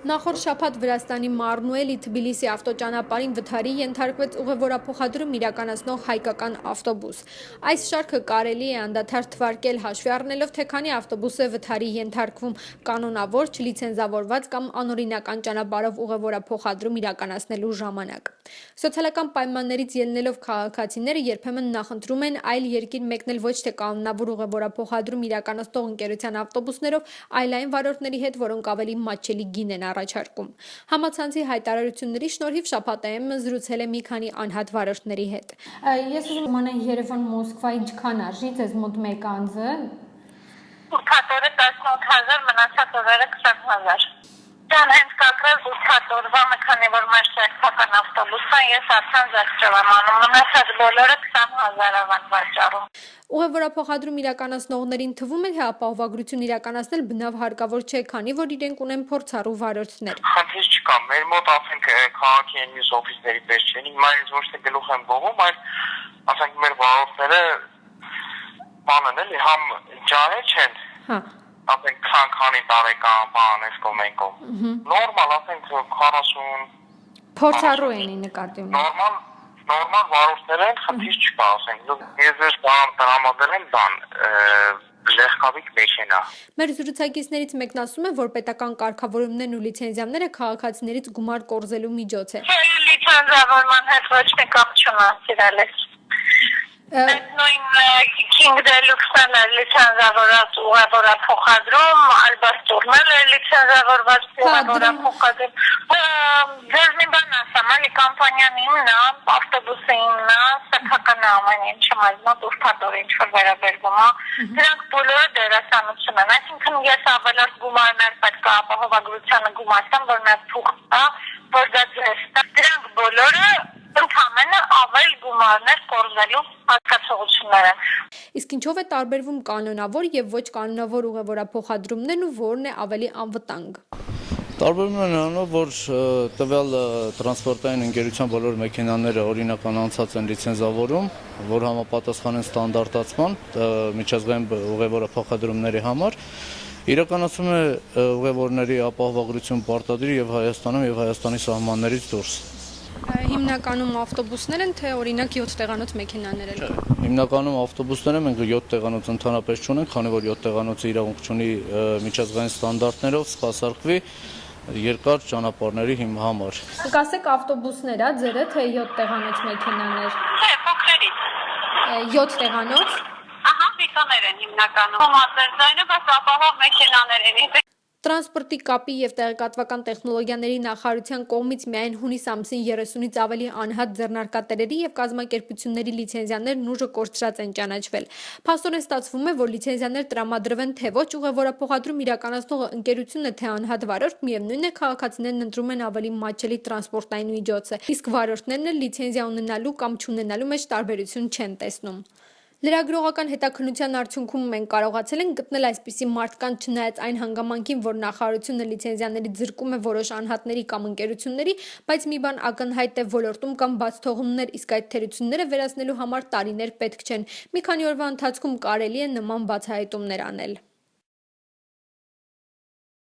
Նախորդ շաբաթ Վրաստանի Մարնուելի Թբիլիսի ավտոճանապարհին վթարի ենթարկվեց ուղևորափոխադրում իրականացնող հայկական ավտոբուս։ Այս շարքը կարելի է անդադար թվարկել հաշվի առնելով, թե քանի ավտոբուս է վթարի ենթարկվում կանոնավոր, չլիցենզավորված կամ անօրինական ճանապարհով ուղևորափոխադրում իրականացնելու ժամանակ։ Սոցիալական պայմաններից ելնելով քաղաքացիները երբեմն նախընտրում են այլ երկիր մեկնել ոչ թե կանոնավոր ուղևորափոխադրում իրականացնող ընկերության ավտոբուսներով, այլ այն վարորդների հետ, որոնք ավելի մատչելի գին են առաջարկում։ Համացանցի հայտարարությունների շնորհիվ շաբաթայում զրուցել է մի քանի անհատ վարորդների հետ։ Ես ուզում եմ Երևան-Մոսկվա ինչքան արժի ձեզ մոտ մեկ անձը։ Ուրբաթ օրը 18,000, մնացած օրերը 20,000։ Դան հենց կակրած ուրբաթ օրվա մի քանի որ մեր շերտական ավտոբուսը ես արդեն զեղչել եմ անում, մնացած բոլորը 20,000 են վաճառում։ Ուղևորափոխադրում իրականացնողներին թվում է, թե ապահովագրություն իրականացնել բնավ հարկավոր չէ, քանի որ իրենք ունեն փորձառու վարորդներ։ Խնդիր չկա, մեր մոտ ասենք քաղաքի այն մյուս օֆիսների պես չեն, հիմա ինձ ոչ թե գլուխ են ողում, այլ ասենք մեր վարորդները բանն էլի համ ջահել չեն։ Հա։ Ասենք քանի տարեկան բան էս կոմենկով։ Նորմալ ասենք 40 Փորձառու են նկատի ունեմ։ Նորմալ վարորդներ են, խնդիր չկա, ասենք ես ես բան տրամադրել եմ բան լեխկավիկ մեքենա։ Մեր զրուցակիցներից մեկն ասում է, որ պետական կարգավորումներն ու լիցենզիաները քաղաքացիներից գումար կորզելու միջոց է։ Լիցենզավորման հետ ոչ մի կապ չունի, սիրալիս։ Այդ նույն King Deluxe-ն է լիցենզավորված ուղևորափոխադրում, Albastur-ն է լիցենզավորված ուղևորափոխադրում։ Ձեզ մի բան ասեմ, էլի կամպանիան իմն է, ավտոբուսը իմն է, սեփական ամեն ինչը մեզ մոտ ուրբաթ օրը ինչ-որ վերաբերվում է։ Դրանք բոլորը դերասանություն են, այսինքն ես ավելորդ գումարներ պետք է ապահովագրությանը գումարեմ, որ մեր փուխտն է, որ դա ձեզ է։ Դրանք բոլորը ընդհանրապես ավել գումարներ կորզելու հասկացողություններ են։ Իսկ ինչով է տարբերվում կանոնավոր եւ ոչ կանոնավոր ուղևորափոխադրումներն ու որն է ավելի անվտանգ։ Տարբերվում է նրանով, որ տվյալ տրանսպորտային ընկերության բոլոր մեքենաները օրինական անցած են լիցենզավորում, որ համապատասխան են ստանդարտացման միջազգային ուղևորափոխադրումների համար, իրականացում է ուղևորների ապահովագրություն պարտադիր եւ Հայաստանում եւ Հայաստանի սահմաններից դուրս։ Հիմնականում ավտոբուսներ են, թե օրինակ 7 տեղանոց մեքենաներ են։ Հիմնականում ավտոբուսները մենք 7 տեղանոց ընդհանրապես չունենք, քանի որ 7 տեղանոցը իրավունք չունի միջազգային ստանդարտներով սպասարկվի երկար ճանապարհների համար։ Կասեք ավտոբուսներ է ձերը, թե 7 տեղանոց մեքենաներ։ Չէ, փոքրերից։ 7 տեղանոց։ Ահա, վիկաներ են հիմնականում։ Մատերձայնը բայց ապահով մեքենաներ են։ Տրանսպորտի կապի եւ տեղեկատվական տեխնոլոգիաների նախարարության կողմից միայն հունիս ամսին 30-ից ավելի անհատ ձեռնարկատերերի եւ կազմակերպությունների լիցենզիաներն ուժը կորցրած են ճանաչվել։ Փաստորեն ստացվում է, որ լիցենզիաներ տրամադրվեն թե ոչ ուղևորափոխադրում իրականացնող ընկերությունը, թե անհատ վարորդ, միևնույն է քաղաքացիներն ընտրում են ավելի մատչելի տրանսպորտային միջոցը, իսկ վարորդներն էլ լիցենզիա ունենալու կամ չունենալու մեջ տարբերություն չեն տեսնում։ Լրագրողական հետաքննության արդյունքում մենք կարողացել ենք գտնել այսպիսի մարդկանց, չնայած այն հանգամանքին, որ նախարարությունը լիցենզիաների ձրկում է որոշ անհատների կամ ընկերությունների, բայց մի բան ակնհայտ է ոլորտում կամ բաց թողումներ, իսկ այդ թերությունները վերացնելու համար տարիներ պետք չեն։ Մի քանի օրվա ընթացքում կարելի է նման բացահայտումներ անել։